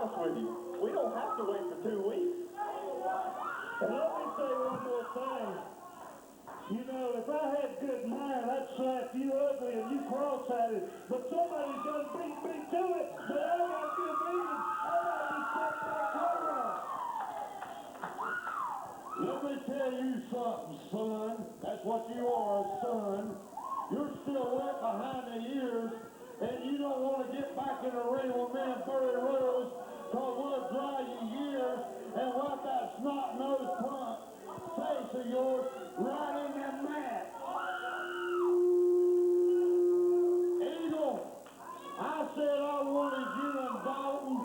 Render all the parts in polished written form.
honest with you, we don't have to wait for 2 weeks. And let me say one more thing. You know, if I had good mind, I'd slap you ugly and you cross-eyed. But somebody's done beat me to it. But I got good reason. I got to set my car out. Let me tell you something, son. That's what you are, son. You're still wet behind the ears, and you don't want to get back in the ring with me and Burry Rose, because we'll dry your ears and wipe that snot-nosed punk face of yours right in that mat. Eagle, I said I wanted you and Dalton.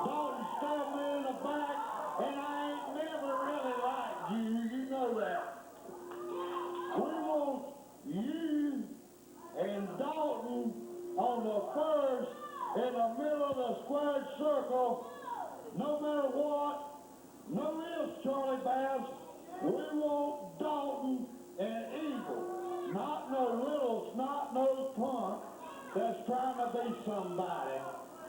Dalton stabbed me in the back, and I ain't never really liked you. You know that. We want you and Dalton on the first in the middle of the squared circle. No matter what, no ifs, Charlie Bass. We want Dalton and Eagle, not no little snot-nosed punk that's trying to be somebody.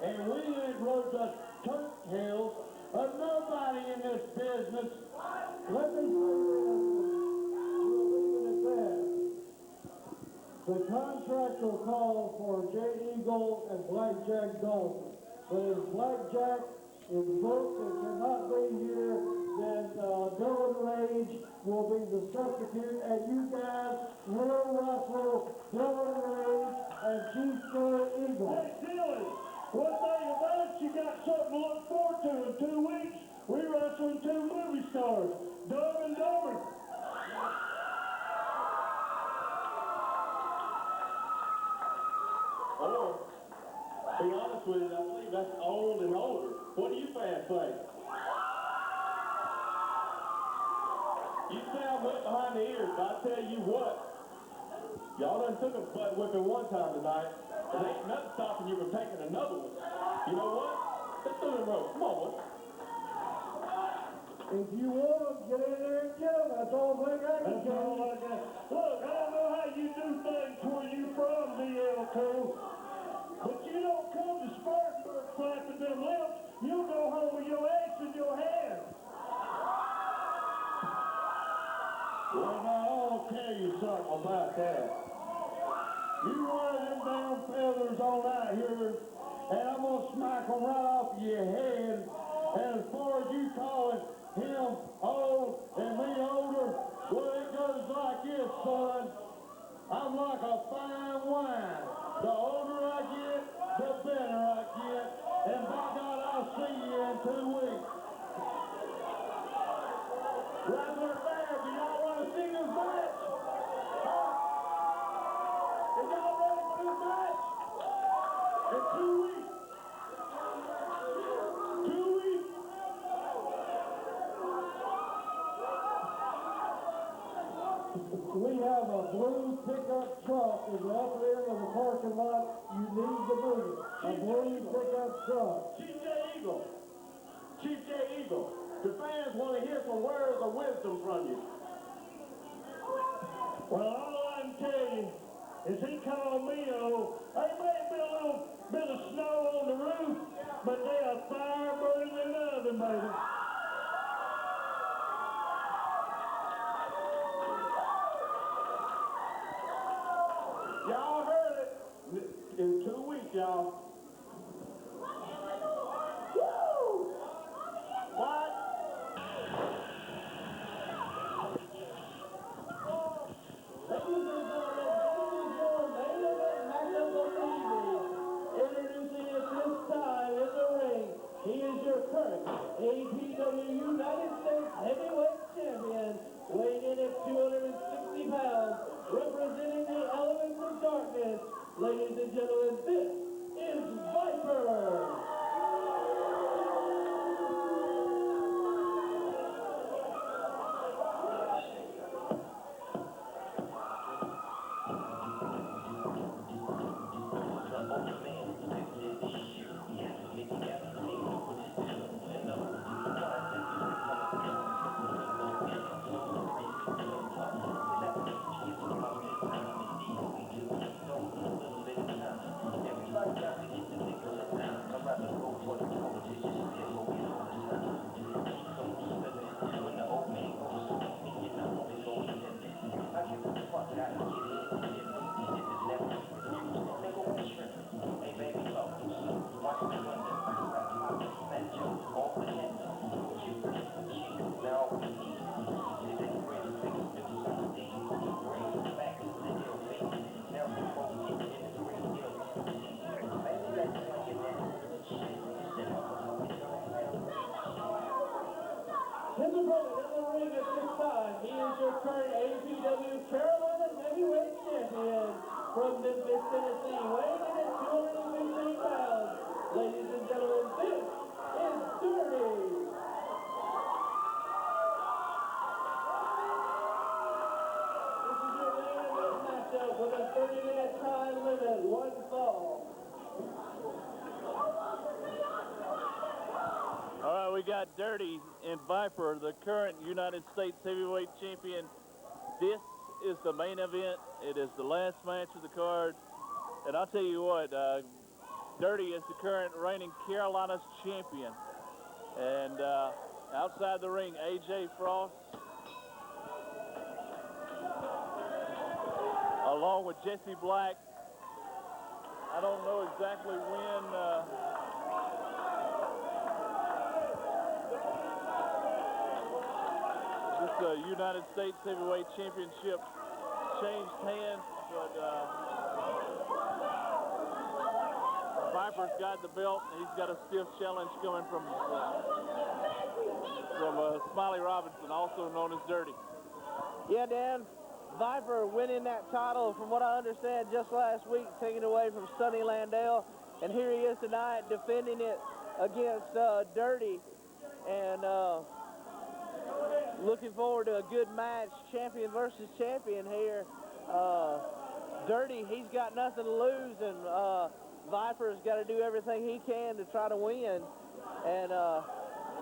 And we ain't rode the Turk tails of nobody in this business. Let me say this. We'll leave it at that. The contract will call for Jay Eagle and Blackjack Dalton. But if Blackjack is broke and cannot be here, then Dylan Rage will be the substitute, and you guys will wrestle Dylan Rage and Chief Joe Eagle. Hey, Dylan, one thing about it, you got something to look forward to in 2 weeks. We're wrestling 2 movie stars, Dumb and Dumber. Or, be honest with you, I believe that's old and older. What do you fans think? You sound wet behind the ears, but I tell you what, y'all done took a butt whipping one time tonight, and ain't nothing stopping you from taking another one. You know what? Let's do the road. Come on, boy. If you want them, get in there and get them. That's all I got. That's all I got. Look, I don't know how you do things where you from, DL2, but you don't come to Spartanburg flapping them lips. You go home with your axe in your hand. Well, now, I'll tell you something about that. You wear them damn feathers on out here, and I'm going to smack them right off your head. And as far as you calling him old and me older, well, it goes like this, son. I'm like a fine wine. The older I get, the better I get. And by God, I'll see you in 2 weeks. Wrestler there, do y'all want to see this match? Huh? Is y'all ready for this match? In 2 weeks. 2 weeks. We have a blue pickup truck in the upper end of the parking lot. You need to move it. A blue pickup truck. Chief J. Eagle. Chief J. Eagle. The fans want to hear some words of wisdom from you. Well, all I can tell you is he called me old. There may be a little bit of snow on the roof, but they are fire burning in the oven, baby. Y'all heard it. In 2 weeks, y'all. Woo! What? Introducing at this time in the ring, he is your current APW United States Heavyweight Champion, weighing in at 260 pounds, representing the Elements of Darkness. Ladies and gentlemen, this is Viper. Everybody got to get the nigga down. from Memphis, Tennessee, weighing in at 215 pounds. Ladies and gentlemen, this is Dirty. This is your main event matchup with a 30-minute time limit, one fall. All right, we got Dirty and Viper, the current United States heavyweight champion. This is the main event. It is the last match of the card. And I'll tell you what, Dirty is the current reigning Carolinas champion. And outside the ring, AJ Frost, along with Jesse Black. I don't know exactly when this United States Heavyweight Championship changed hands, but Viper's got the belt, and he's got a stiff challenge coming from Smiley Robinson, also known as Dirty. Yeah, Dan, Viper winning that title, from what I understand, just last week, taken away from Sonny Landell, and here he is tonight defending it against Dirty, and looking forward to a good match, champion versus champion here. Dirty, he's got nothing to lose, and Viper's got to do everything he can to try to win, and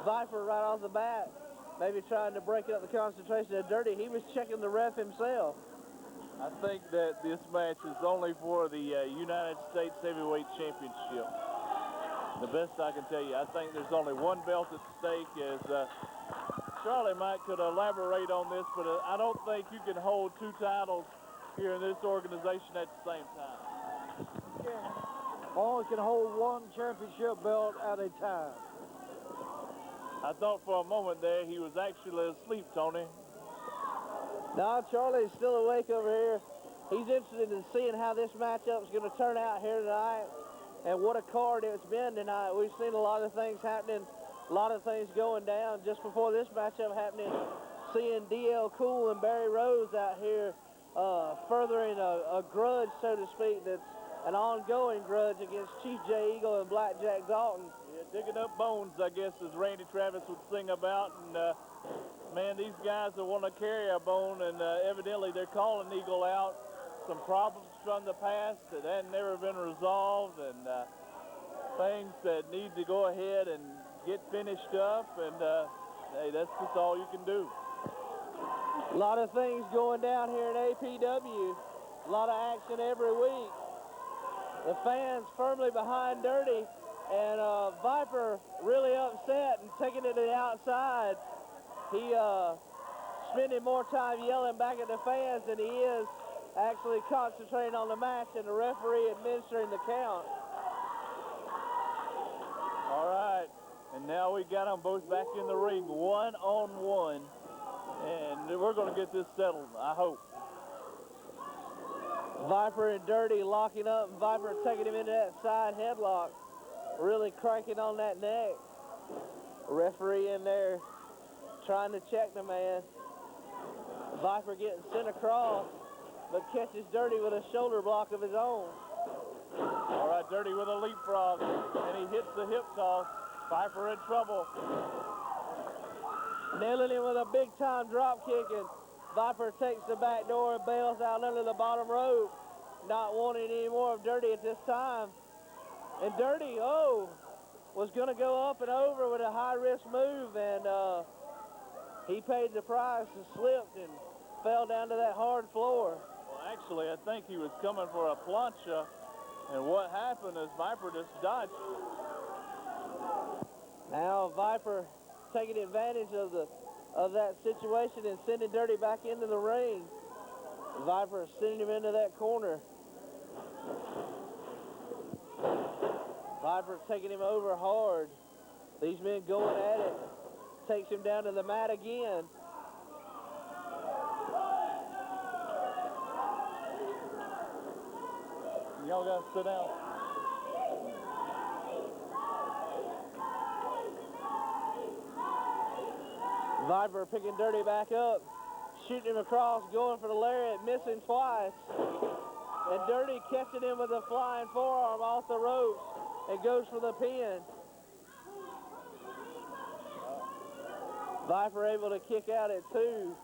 Viper right off the bat, maybe trying to break up the concentration of Dirty. He was checking the ref himself. I think that this match is only for the United States Heavyweight Championship. The best I can tell you, I think there's only one belt at stake. As Charlie Mike could elaborate on this, but I don't think you can hold two titles here in this organization at the same time. Yeah. Only can hold one championship belt at a time. I thought for a moment there he was actually asleep, Tony. No, Charlie's still awake over here. He's interested in seeing how this matchup is going to turn out here tonight, and what a card it's been tonight. We've seen a lot of things happening, a lot of things going down just before this matchup happening. Seeing DL Cool and Barry Rose out here furthering a grudge, so to speak, that's an ongoing grudge against Chief J. Eagle and Blackjack Dalton. Yeah, digging up bones, I guess, as Randy Travis would sing about. And man, these guys that want to carry a bone, and evidently they're calling Eagle out. Some problems from the past that had never been resolved, and things that need to go ahead and get finished up. And hey, that's just all you can do. A lot of things going down here in APW. A lot of action every week. The fans firmly behind Dirty, and Viper really upset and taking it to the outside. He spending more time yelling back at the fans than he is actually concentrating on the match and the referee administering the count. All right, and now we got them both back in the ring, one-on-one, and we're going to get this settled, I hope. Viper and Dirty locking up, and Viper taking him into that side headlock, really cranking on that neck. Referee in there trying to check the man. Viper getting sent across, but catches Dirty with a shoulder block of his own. All right, Dirty with a leapfrog, and he hits the hip toss. Viper in trouble. Nailing him with a big-time drop kick, and Viper takes the back door and bails out under the bottom rope, not wanting any more of Dirty at this time. And Dirty, was going to go up and over with a high-risk move, and he paid the price and slipped and fell down to that hard floor. Well, actually, I think he was coming for a plancha, and what happened is Viper just dodged. Now Viper taking advantage of that situation and sending Dirty back into the ring. Viper sending him into that corner. Viper taking him over hard. These men going at it. Takes him down to the mat again. Y'all got to sit down. Viper picking Dirty back up, shooting him across, going for the lariat, missing twice. And Dirty catching him with a flying forearm off the ropes and goes for the pin. Viper able to kick out at 2.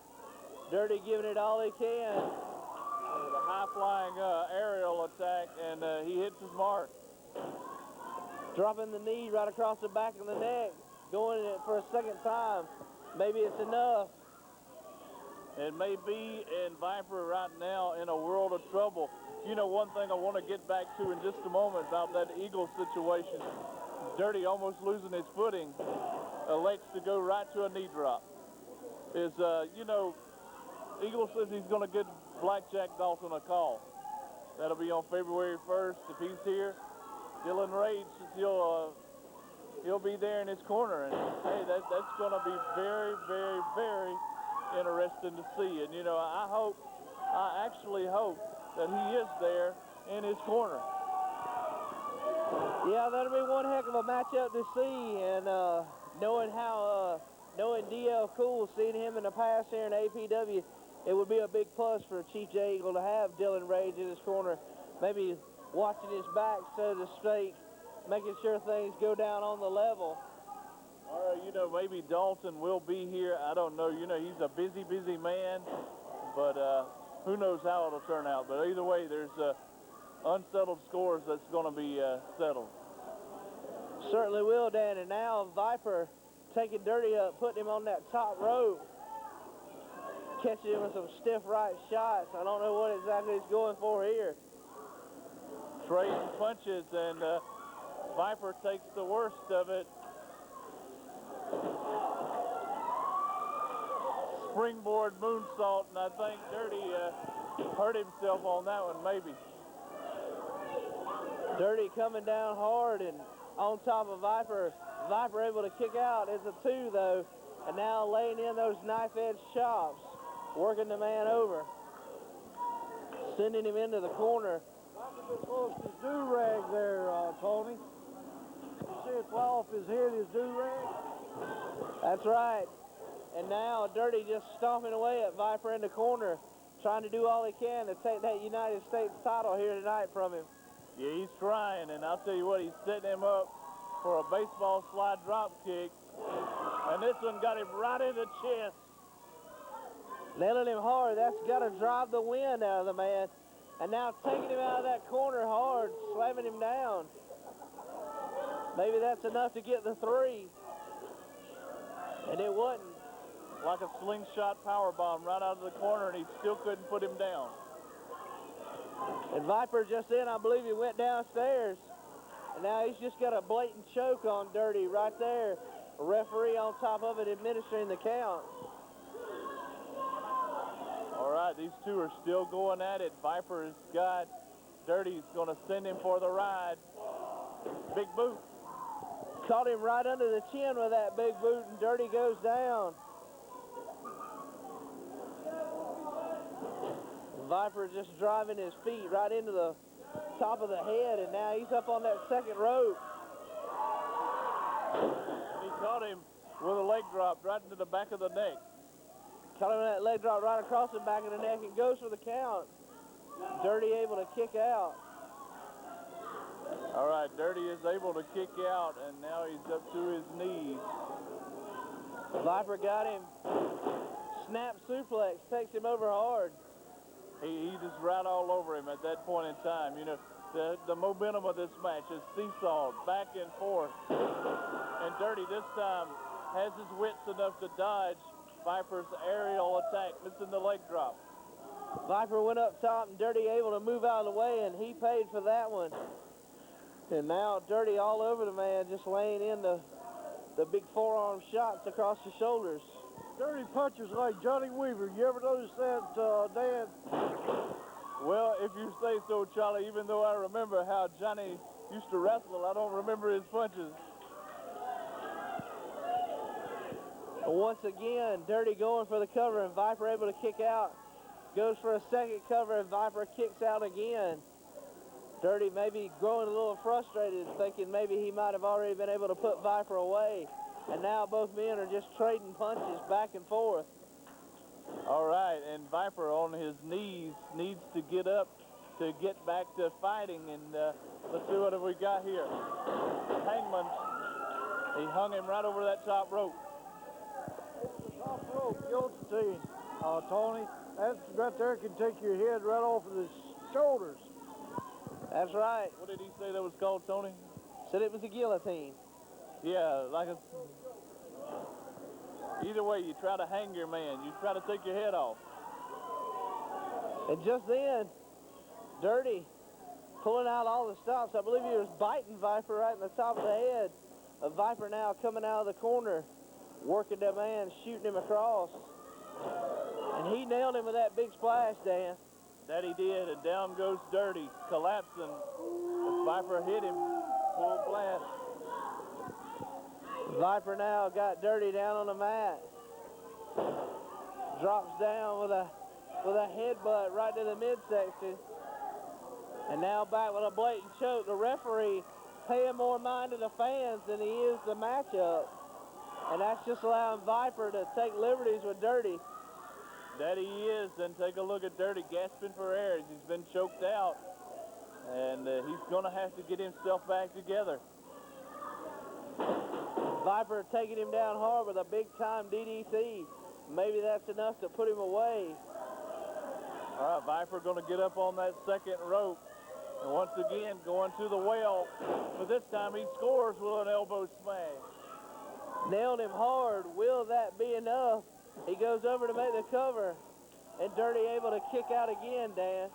Dirty giving it all he can. With a high-flying aerial attack, and he hits his mark. Dropping the knee right across the back of the neck. Going it for a second time. Maybe it's enough. It may be, and Viper right now in a world of trouble. You know, one thing I want to get back to in just a moment about that Eagle situation. Dirty almost losing his footing, elects to go right to a knee drop. You know, Eagle says he's going to get Blackjack Dalton a call. That'll be on February 1st. If he's here, Dylan Rage says he'll be there in his corner. And hey, that's going to be very, very, very interesting to see. And you know, I actually hope that he is there in his corner. Yeah, that'll be one heck of a matchup to see. And knowing DL Cool, seeing him in the past here in APW, it would be a big plus for Chief J Eagle to have Dylan Rage in his corner, maybe watching his back, so to speak, making sure things go down on the level. Or, you know, maybe Dalton will be here. I don't know. You know, he's a busy, busy man, but who knows how it'll turn out. But either way, there's unsettled scores that's going to be settled. Certainly will, Dan. And now Viper taking Dirty up, putting him on that top rope. Catching him with some stiff right shots. I don't know what exactly he's going for here. Trading punches, and Viper takes the worst of it. Springboard moonsault, and I think Dirty hurt himself on that one, maybe. Dirty coming down hard and on top of Viper. Viper able to kick out as a 2, though, and now laying in those knife-edge chops, working the man over, sending him into the corner. Viper just lost his do-rag there, Tony. You see it fly off his head, his do-rag? That's right. And now Dirty just stomping away at Viper in the corner, trying to do all he can to take that United States title here tonight from him. Yeah, he's trying, and I'll tell you what, he's setting him up for a baseball slide drop kick. And this one got him right in the chest. Nailing him hard. That's got to drive the wind out of the man. And now taking him out of that corner hard, slamming him down. Maybe that's enough to get the 3. And it wasn't. Like a slingshot powerbomb right out of the corner, and he still couldn't put him down. And Viper just then, I believe he went downstairs. And now he's just got a blatant choke on Dirty right there. A referee on top of it administering the count. All right, these two are still going at it. Viper has got Dirty's going to send him for the ride. Big boot. Caught him right under the chin with that big boot, and Dirty goes down. Viper just driving his feet right into the top of the head, and now he's up on that second rope. And he caught him with a leg drop right into the back of the neck. Caught him in that leg drop right across the back of the neck and goes for the count. Dirty able to kick out. All right, Dirty is able to kick out, and now he's up to his knees. Viper got him. Snap suplex, takes him over hard. He just right all over him at that point in time. You know, the momentum of this match is seesawed back and forth. And Dirty this time has his wits enough to dodge Viper's aerial attack, missing the leg drop. Viper went up top, and Dirty able to move out of the way, and he paid for that one. And now Dirty all over the man, just laying in the big forearm shots across the shoulders. Dirty punches like Johnny Weaver. You ever notice that, Dan? Well, if you say so, Charlie, even though I remember how Johnny used to wrestle, I don't remember his punches. Once again, Dirty going for the cover, and Viper able to kick out. Goes for a second cover, and Viper kicks out again. Dirty maybe growing a little frustrated, thinking maybe he might have already been able to put Viper away. And now both men are just trading punches back and forth. All right, and Viper on his knees needs to get up to get back to fighting. And let's see what have we got here. Hangman, he hung him right over that top rope. Top rope guillotine, Tony. That right there can take your head right off of the shoulders. That's right. What did he say that was called, Tony? Said it was a guillotine. Yeah, like a... Either way, you try to hang your man. You try to take your head off. And just then, Dirty pulling out all the stops. I believe he was biting Viper right in the top of the head. Viper now coming out of the corner, working that man, shooting him across. And he nailed him with that big splash, Dan. That he did, and down goes Dirty, collapsing. As Viper hit him, full blast. Viper now got Dirty down on the mat. Drops down with a headbutt right to the midsection. And now back with a blatant choke. The referee paying more mind to the fans than he is the matchup. And that's just allowing Viper to take liberties with Dirty. That he is, and take a look at Dirty gasping for air as he's been choked out. And he's gonna have to get himself back together. Viper taking him down hard with a big-time DDT. Maybe that's enough to put him away. All right, Viper gonna get up on that second rope. And once again, going to the well. But this time he scores with an elbow smash. Nailed him hard. Will that be enough? He goes over to make the cover. And Dirty able to kick out again, Dan.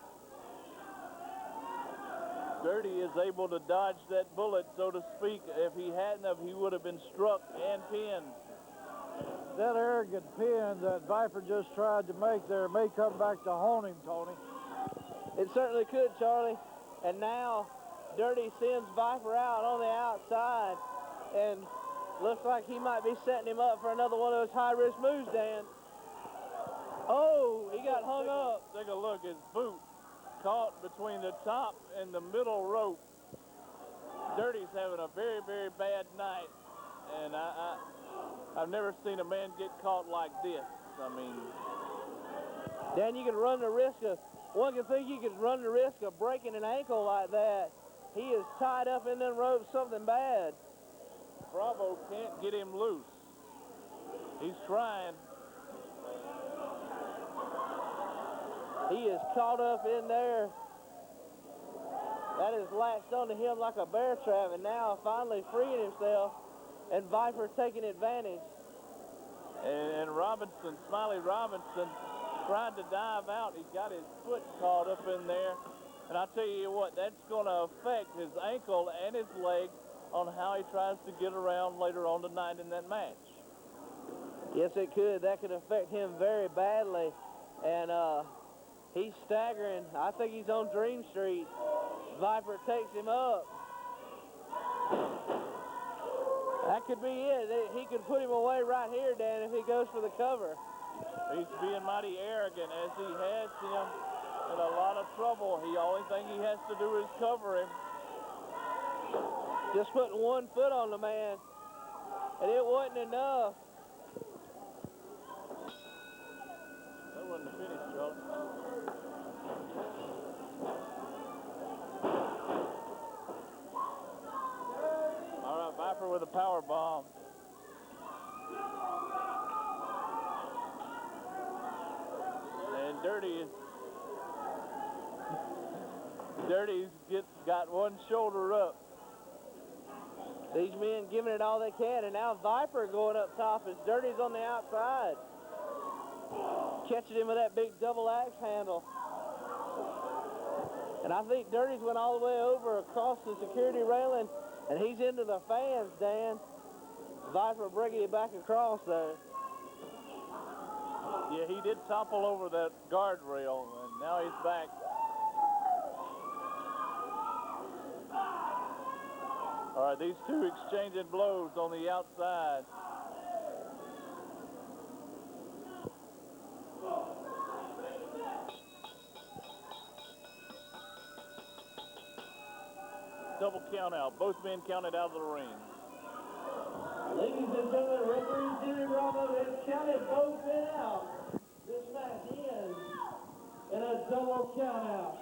Dirty is able to dodge that bullet, so to speak. If he hadn't, he would have been struck and pinned. That arrogant pin that Viper just tried to make there may come back to haunt him, Tony. It certainly could, Charlie. And now Dirty sends Viper out on the outside. And looks like he might be setting him up for another one of those high-risk moves, Dan. Oh, he got hung up. Take a look. His boot caught between the top and the middle rope. Dirty's having a very, very bad night. And I've never seen a man get caught like this. I mean... Dan, you could run the risk of... One could think you could run the risk of breaking an ankle like that. He is tied up in them ropes, something bad. Bravo can't get him loose. He's trying. He is caught up in there. That is latched onto him like a bear trap, and now finally freeing himself, and Viper taking advantage. And Robinson, Smiley Robinson, tried to dive out. He got his foot caught up in there. And I'll tell you what, that's going to affect his ankle and his leg on how he tries to get around later on tonight in that match. Yes, it could. That could affect him very badly. And he's staggering. I think he's on Dream Street. Viper takes him up. That could be it. He could put him away right here, Dan, if he goes for the cover. He's being mighty arrogant as he has him in a lot of trouble. The only thing he has to do is cover him. Just putting one foot on the man, and it wasn't enough. That wasn't the finish, Charlie. All right, Viper with a power bomb. And Dirty's got one shoulder up. These men giving it all they can, and now Viper going up top as Dirty's on the outside. Catching him with that big double axe handle. And I think Dirty's went all the way over across the security railing, and he's into the fans, Dan. Viper bringing it back across there. Yeah, he did topple over that guardrail, and now he's back. All right, these two exchanging blows on the outside. Double count out. Both men counted out of the ring. Ladies and gentlemen, referee Jimmy Bravo has counted both men out. This match ends in a double count out.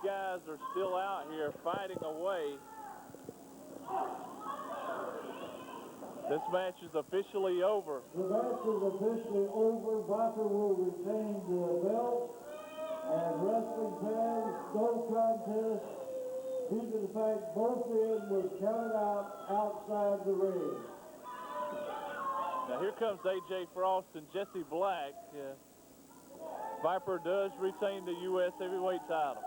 guys are still out here fighting away. This match is officially over. The match is officially over. Viper will retain the belt. And wrestling fans, no contest due to the fact both men was counted out outside the ring. Now here comes AJ Frost and Jesse Black. Viper does retain the U.S. heavyweight title.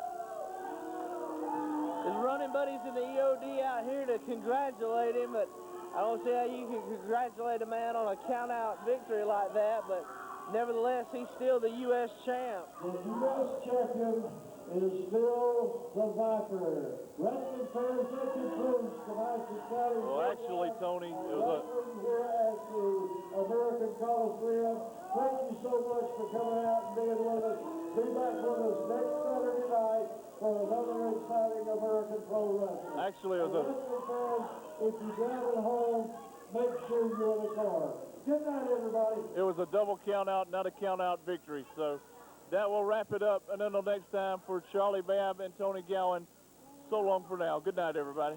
His running buddies in the EOD out here to congratulate him, but I don't see how you can congratulate a man on a count-out victory like that, but nevertheless, he's still the U.S. champ. The U.S. champion is still the Viper. Wrestling fans, that concludes tonight's exciting. Well, actually, Tony, it was wrestling here at the American Coliseum. Thank you so much for coming out and being with us. Be back with us next Saturday night for another exciting American pro wrestling. Actually, it was a... Wrestling fans, if you're driving home, make sure you're in the car. Good night, everybody. It was a double count-out, not a count-out victory. So that will wrap it up. And until next time, for Charlie Babb and Tony Gowan, so long for now. Good night, everybody.